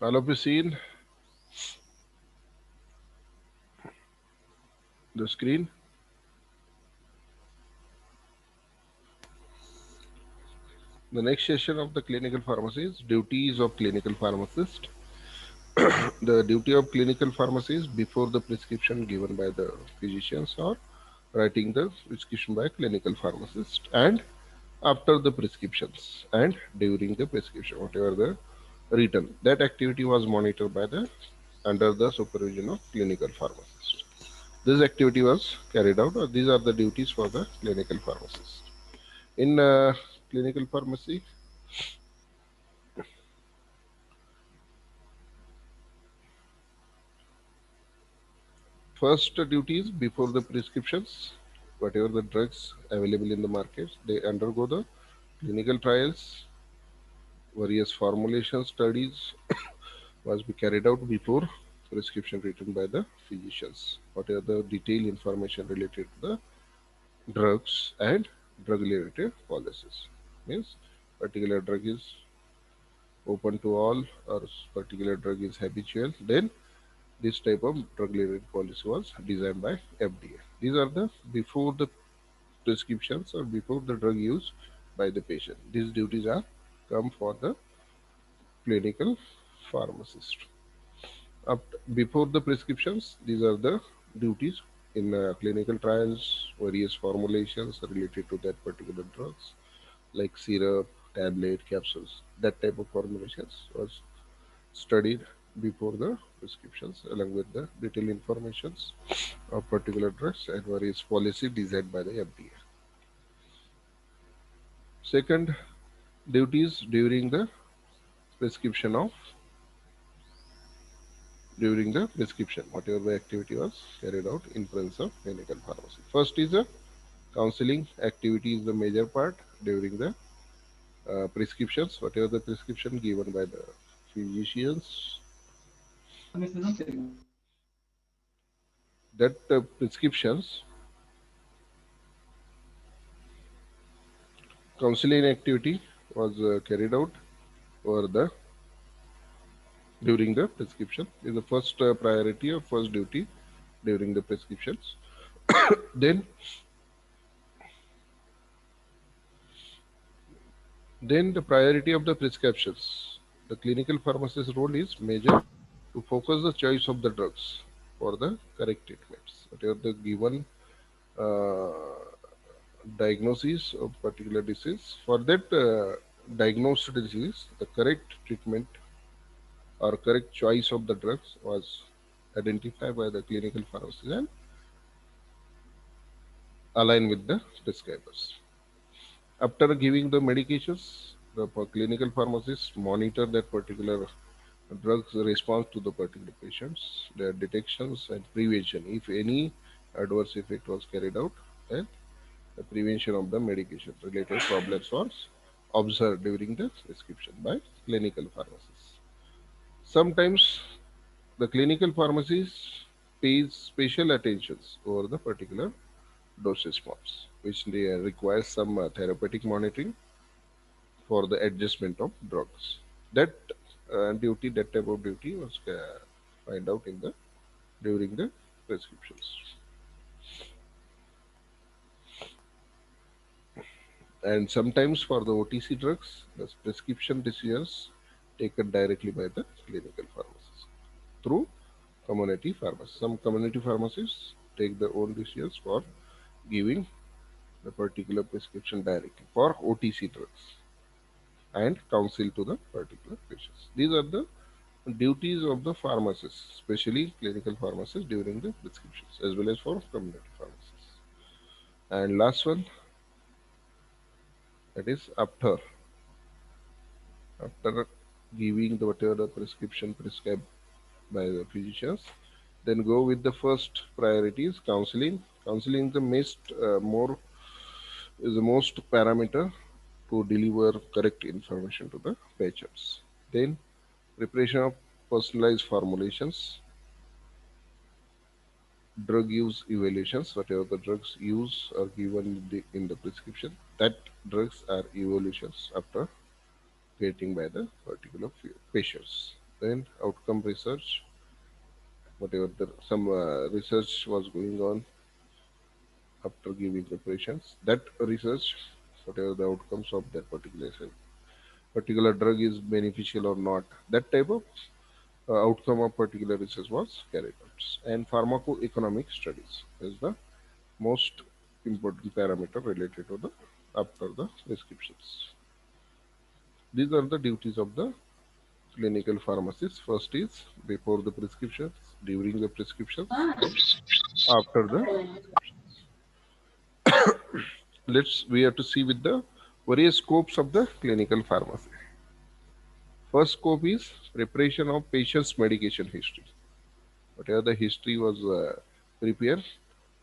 All of you seen the screen? The next session of the clinical pharmacy is duties of clinical pharmacist. The duty of clinical pharmacist before the prescription given by the physicians or writing the prescription by clinical pharmacist, and after the prescriptions and during the prescription, whatever the written, that activity was monitored by the under the supervision of clinical pharmacist. This activity was carried out, or these are the duties for the clinical pharmacist. In clinical pharmacy, first duties before the prescriptions, whatever the drugs available in the market, they undergo the clinical trials, various formulation studies must be carried out before prescription written by the physicians. Whatever the detailed information related to the drugs and drug related policies. Means particular drug is open to all or particular drug is habitual, then this type of drug related policy was designed by FDA. These are the before the prescriptions or before the drug use by the patient. These duties are come for the clinical pharmacist. Before the prescriptions, these are the duties in clinical trials, various formulations related to that particular drugs, like syrup, tablet, capsules. That type of formulations was studied before the prescriptions, along with the detailed informations of particular drugs and various policy designed by the FDA. Second, duties prescription of during the prescription, whatever the activity was carried out in presence of clinical pharmacy. First is a counseling activity is the major part during the prescriptions, whatever the prescription given by the physicians. That prescriptions counseling activity was carried out over the during the prescription is the first priority or first duty during the prescriptions. Then the priority of the prescriptions. The clinical pharmacist's role is major to focus the choice of the drugs for the correct treatments. Whatever the given uh, diagnosis of particular disease, for that diagnosed disease, the correct treatment or correct choice of the drugs was identified by the clinical pharmacist and aligned with the prescribers. After giving the medications, the clinical pharmacist monitor that particular drugs response to the particular patients, their detections and prevention. If any adverse effect was carried out, then the prevention of the medication related problems was observed during the prescription by clinical pharmacists. Sometimes the clinical pharmacist pays special attentions over the particular dosage forms, which they require some therapeutic monitoring for the adjustment of drugs. That that type of duty was find out in the during the prescriptions. And sometimes for the OTC drugs, the prescription decisions taken directly by the clinical pharmacist through community pharmacies. Some community pharmacists take their own decisions for giving the particular prescription directly for OTC drugs and counsel to the particular patients. These are the duties of the pharmacists, especially clinical pharmacists during the prescriptions as well as for community pharmacists. And last one, that is after giving the whatever the prescription prescribed by the physicians, then go with the first priorities counseling. Counseling the more is the most parameter to deliver correct information to the patients. Then preparation of personalized formulations, drug use evaluations, whatever the drugs used are given in the prescription, that drugs are evaluations after getting by the particular patients. Then outcome research, whatever the some research was going on after giving the patients, that research, whatever the outcomes of that particular drug is beneficial or not, that type of outcome of particular research was carried out. And pharmacoeconomic studies is the most important parameter related to the after the prescriptions. These are the duties of the clinical pharmacist. First is before the prescriptions, during the prescriptions, and after the prescriptions. We have to see with the various scopes of the clinical pharmacy. First scope is preparation of patient's medication history. Whatever the history was prepared,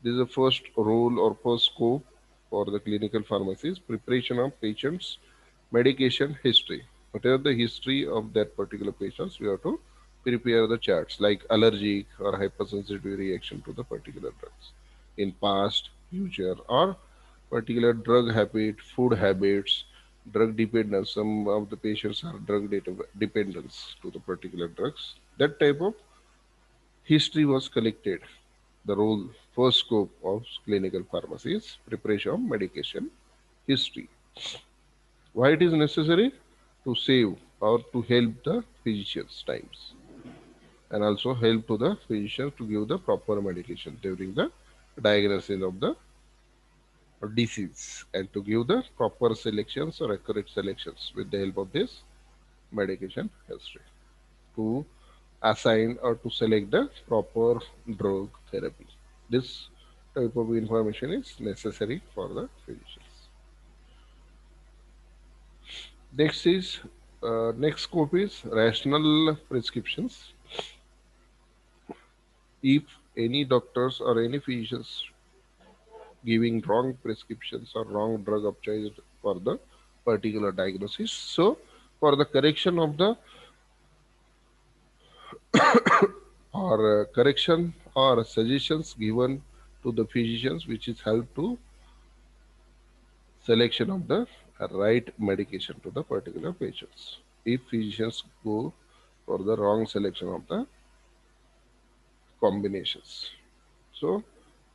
this is the first role or first scope for the clinical pharmacist: preparation of patient's medication history. Whatever the history of that particular patients, we have to prepare the charts like allergic or hypersensitive reaction to the particular drugs in past, future, or particular drug habit, food habits, drug dependence. Some of the patients are dependence to the particular drugs. That type of history was collected. The role first scope of clinical pharmacy is preparation of medication history. Why it is necessary? To save or to help the physicians times, and also help to the physicians to give the proper medication during the diagnosis of the disease, and to give the proper selections or accurate selections with the help of this medication history, to assign or to select the proper drug therapy. This type of information is necessary for the physicians. Next scope is rational prescriptions. If any doctors or any physicians giving wrong prescriptions or wrong drug of choice for the particular diagnosis, so for the correction of the correction or suggestions given to the physicians, which is help to selection of the right medication to the particular patients. If physicians go for the wrong selection of the combinations, so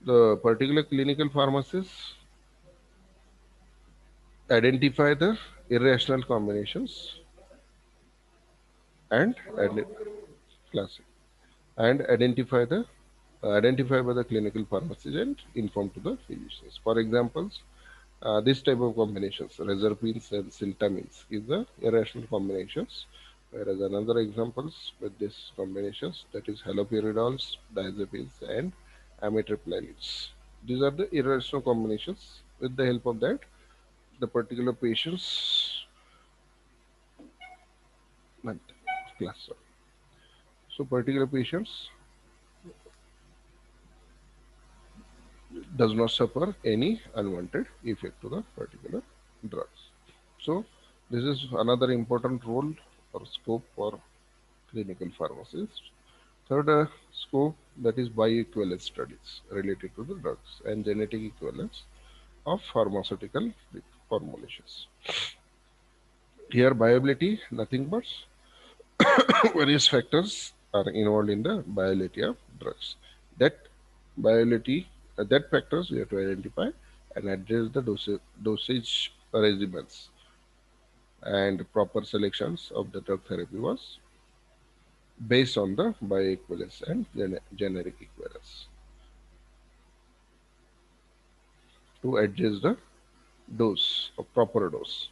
the particular clinical pharmacists identify the irrational combinations and classic and identify by the clinical pharmacist and inform to the physicians. For examples, this type of combinations, reserpines and siltamines, is the irrational combinations. Whereas another examples with these combinations, that is halopiridols, diazepines, and amitriptyline. These are the irrational combinations. With the help of that, the particular patients class. So particular patients does not suffer any unwanted effect to the particular drugs. So this is another important role or scope for clinical pharmacists. Third scope, that is bioequivalence studies related to the drugs and genetic equivalence of pharmaceutical formulations. Here viability, nothing but various factors are involved in the viability of drugs. That viability, that factors we have to identify and address the dosage regimens, and proper selections of the drug therapy was based on the bioequivalence and generic equivalence to adjust the dose of proper dose.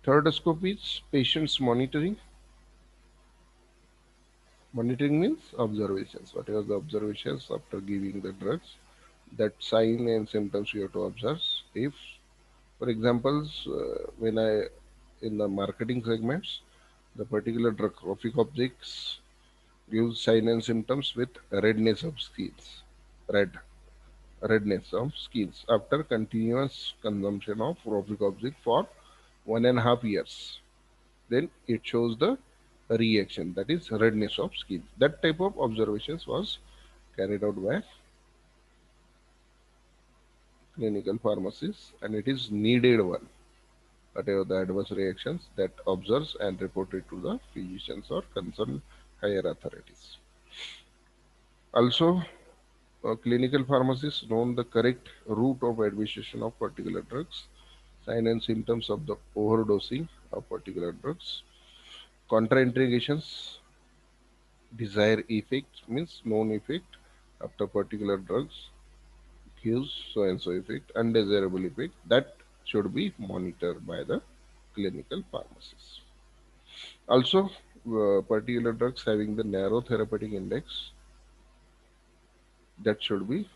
Third scope is patients monitoring. Monitoring means observations. Whatever the observations after giving the drugs, that sign and symptoms you have to observe. If, for examples, when I in the marketing segments, the particular drug trophic objects gives sign and symptoms with redness of skins, redness of skins after continuous consumption of trophic object for 1.5 years. Then it shows the reaction, that is redness of skin. That type of observations was carried out by clinical pharmacists, and it is needed one. whatever the adverse reactions that observes and reported to the physicians or concerned higher authorities. Also, clinical pharmacists know the correct route of administration of particular drugs, sign and symptoms of the overdosing of particular drugs, contraindications, desired effect means known effect after particular drugs gives so and so effect, undesirable effect that should be monitored by the clinical pharmacist. Also, particular drugs having the narrow therapeutic index that should be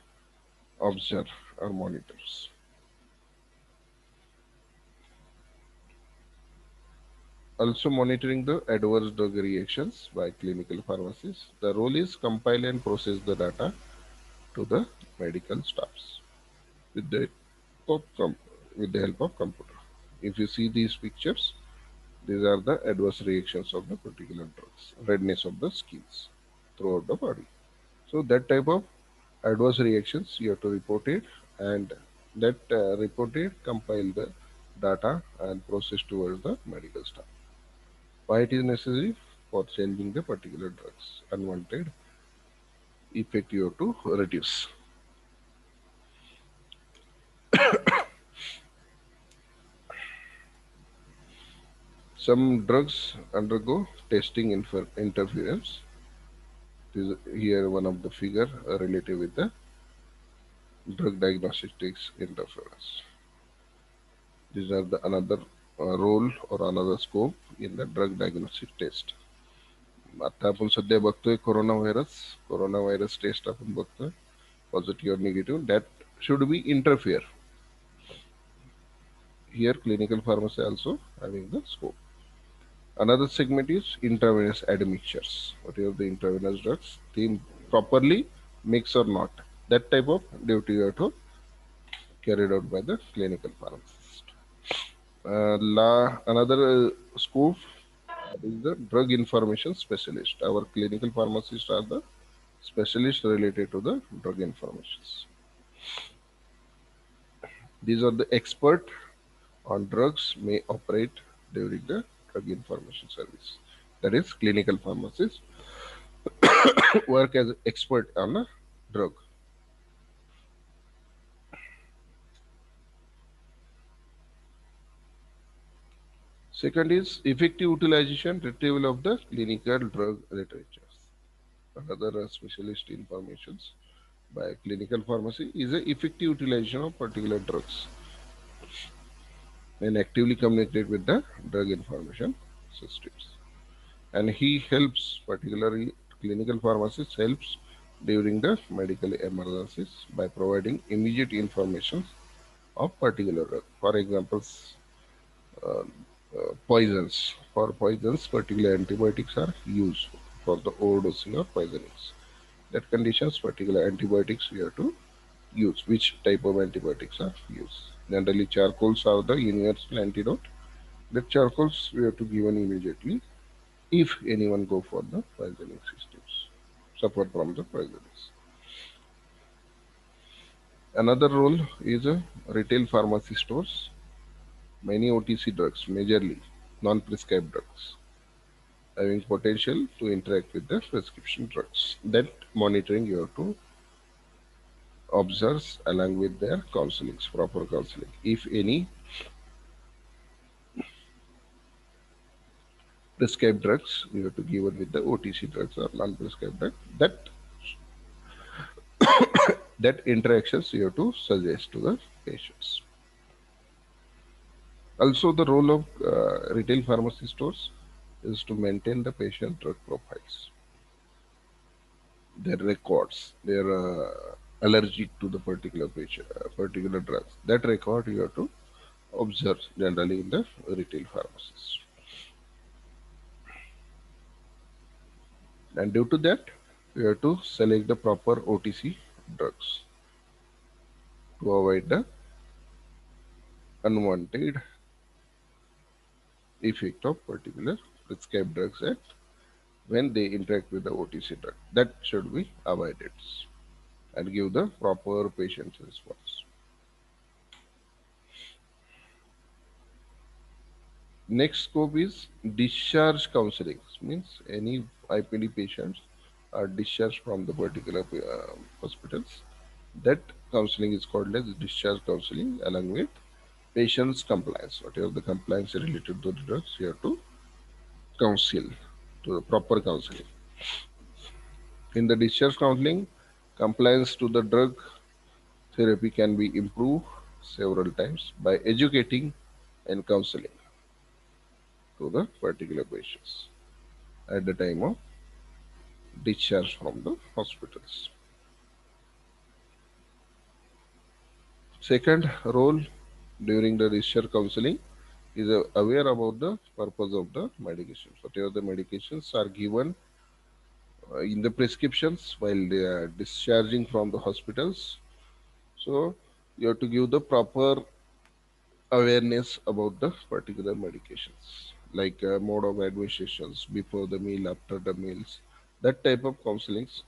observed or monitors. Also monitoring the adverse drug reactions by clinical pharmacists. The role is compile and process the data to the medical staffs with the help of with the help of computer. If you see these pictures, these are the adverse reactions of the particular drugs. Redness of the skins throughout the body. So that type of adverse reactions you have to report it, and that reported compile the data and process towards the medical staff. Why it is necessary? For changing the particular drugs unwanted effect you have to reduce. Some drugs undergo testing interference. This is here one of the figure related with the drug diagnostics interference. These are the another role or another scope in the drug diagnostic test. आता आपण सध्या बघतोय corona virus test आपण बघतोय positive और negative that should be interfere. Here clinical pharmacy also having the scope. Another segment is intravenous admixtures. Whatever the intravenous drugs, they properly mix or not. That type of duty you have to carried out by the clinical pharmacist. Another scope is the drug information specialist. Our clinical pharmacists are the specialists related to the drug informations. These are the expert on drugs may operate during the drug information service. That is clinical pharmacists work as expert on a drug. Second is effective utilization retrieval of the clinical drug literature. Another specialist informations by clinical pharmacy is the effective utilization of particular drugs and actively communicate with the drug information systems. And he helps, particularly clinical pharmacist helps during the medical emergencies by providing immediate information of particular drug. For example, uh, poisons. For poisons, particular antibiotics are used for the overdosing or poisonings. That conditions, particular antibiotics we have to use. Which type of antibiotics are used? Generally, charcoals are the universal antidote. The charcoals we have to given immediately if anyone go for the poisoning systems, suffer from the poisons. Another role is retail pharmacy stores. Many OTC drugs, majorly non-prescribed drugs, having potential to interact with the prescription drugs. That monitoring you have to observe along with their counselings, proper counseling. If any prescribed drugs, you have to give it with the OTC drugs or non-prescribed drugs. That interactions you have to suggest to the patients. Also, the role of retail pharmacy stores is to maintain the patient drug profiles, their records, their allergic to the particular patient, particular drugs. That record you have to observe generally in the retail pharmacies. And due to that, you have to select the proper OTC drugs to avoid the unwanted effect of particular prescribed drugs and when they interact with the OTC drug. That should be avoided and give the proper patient response. Next scope is discharge counseling. Means any IPD patients are discharged from the particular hospitals. That counseling is called as discharge counseling, along with patient's compliance. Whatever the compliance related to the drugs, you have to counsel to the proper counseling. In the discharge counseling, compliance to the drug therapy can be improved several times by educating and counseling to the particular patients at the time of discharge from the hospitals. Second role during the discharge counseling is aware about the purpose of the medications. Whatever the medications are given in the prescriptions while they are discharging from the hospitals. So you have to give the proper awareness about the particular medications, like mode of administrations before the meal, after the meals. That type of counselings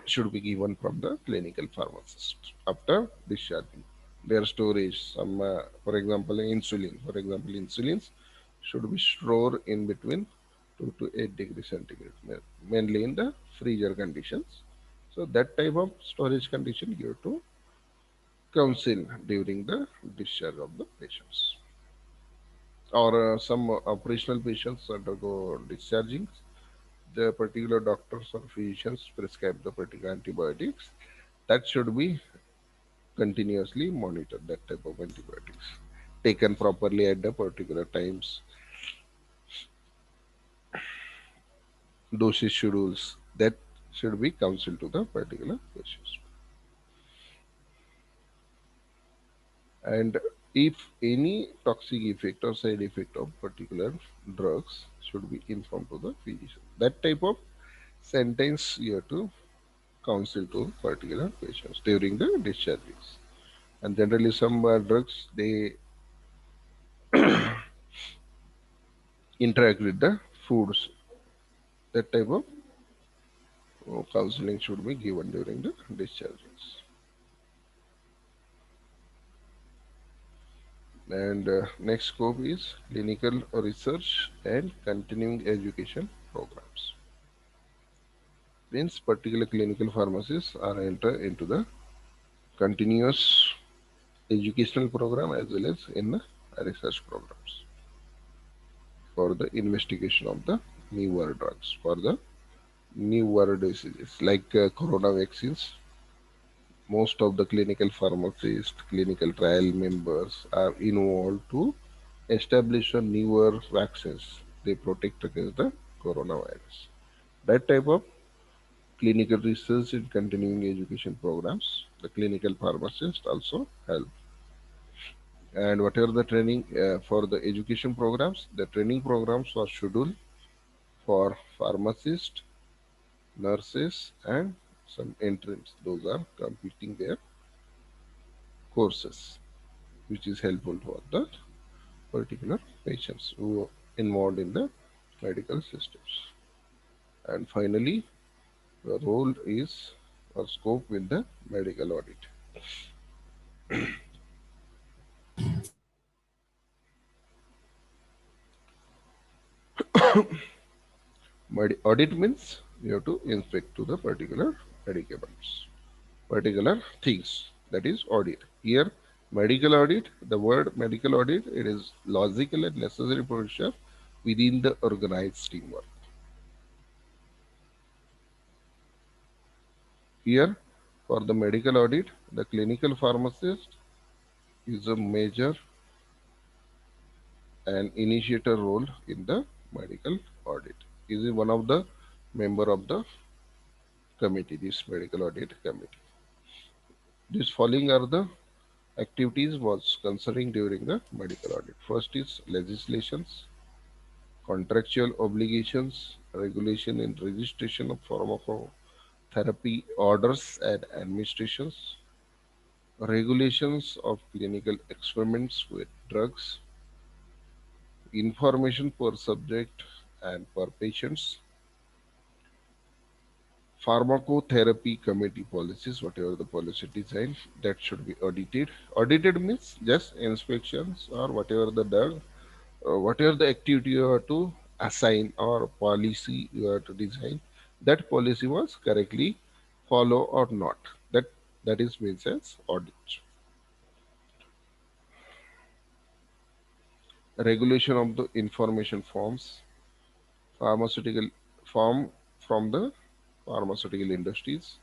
should be given from the clinical pharmacist after discharging. Their storage, some, for example, insulin. For example, insulins should be stored in between 2 to 8 degrees centigrade, mainly in the freezer conditions. So that type of storage condition you have to counsel during the discharge of the patients. Or some operational patients undergo discharging, the particular doctors or physicians prescribe the particular antibiotics that should be continuously monitored. That type of antibiotics taken properly at the particular times, dosage schedules that should be counseled to the particular patients. And if any toxic effect or side effect of particular drugs should be informed to the physician. That type of sentence you have to counsel to particular patients during the discharges. And generally some drugs they interact with the foods. That type of counseling should be given during the discharges. And next scope is clinical research and continuing education programs. Means particular clinical pharmacies are enter into the continuous educational program as well as in the research programs for the investigation of the newer drugs for the newer diseases like corona vaccines. Most of the clinical pharmacists, clinical trial members are involved to establish a newer vaccines. They protect against the coronavirus. That type of clinical research and continuing education programs, the clinical pharmacists also help. And whatever the training for the education programs, the training programs are scheduled for pharmacists, nurses, and some interns. Those are completing their courses, which is helpful for the particular patients who are involved in the medical systems. And finally, the role is or scope with the medical audit. Audit means you have to inspect to the particular medicaments, particular things. That is audit. Here, medical audit, the word medical audit, it is logical and necessary procedure within the organized teamwork. Here, for the medical audit, the clinical pharmacist is a major and initiator role in the medical audit. Is one of the member of the committee, this medical audit committee. These following are the activities was concerning during the medical audit. First is legislations, contractual obligations, regulation and registration of pharmacotherapy orders and administrations, regulations of clinical experiments with drugs, information per subject and per patients, pharmacotherapy committee policies, whatever the policy design, that should be audited. Audited means just inspections or whatever the drug. whatever the activity you have to assign or policy you have to design, that policy was correctly follow or not. That is means as audit. Regulation of the information forms, pharmaceutical form from the pharmaceutical industries,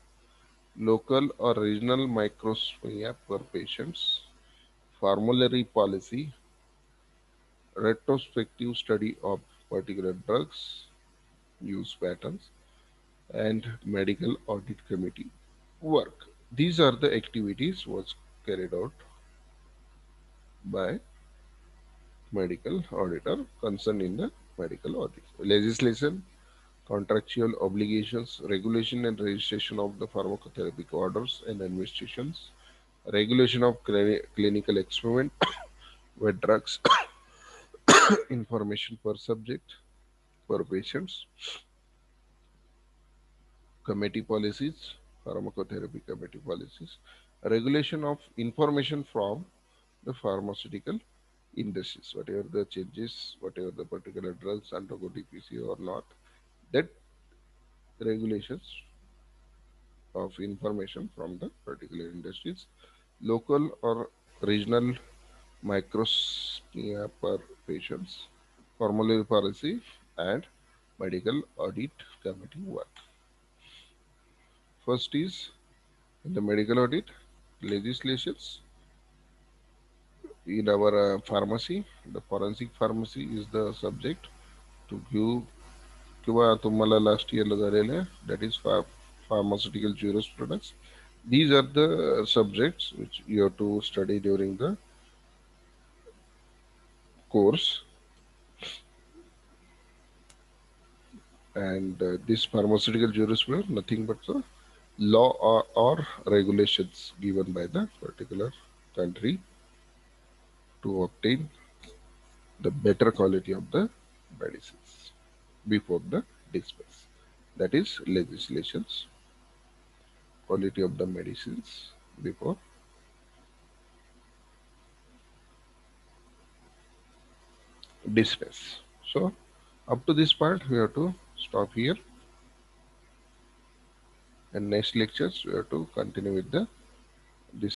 local or regional microsphere per patients, formulary policy, retrospective study of particular drugs, use patterns, and medical audit committee work. These are the activities was carried out by medical auditor concerned in the medical audit. Legislation, contractual obligations, regulation and registration of the pharmacotherapeutic orders and administrations, regulation of clinical experiment with drugs, information per subject, per patients, committee policies, pharmacotherapy committee policies, regulation of information from the pharmaceutical industries, whatever the changes, whatever the particular drugs undergo DPC or not, that regulations of information from the particular industries, local or regional microsphere per patients, formulary policy, and medical audit committee work. First is in the medical audit legislations in our pharmacy. The forensic pharmacy is the subject to give किंवा तुम्हाला last इयरला झालेलं that is pharmaceutical jurisprudence. These are the subjects which you have to study during the course, and this pharmaceutical jurisprudence nothing but the law or regulations given by the particular country to obtain the better quality of the medicines before the dispense. That is legislations, quality of the medicines before dispense. So up to this part we have to stop here, and next lectures we have to continue with the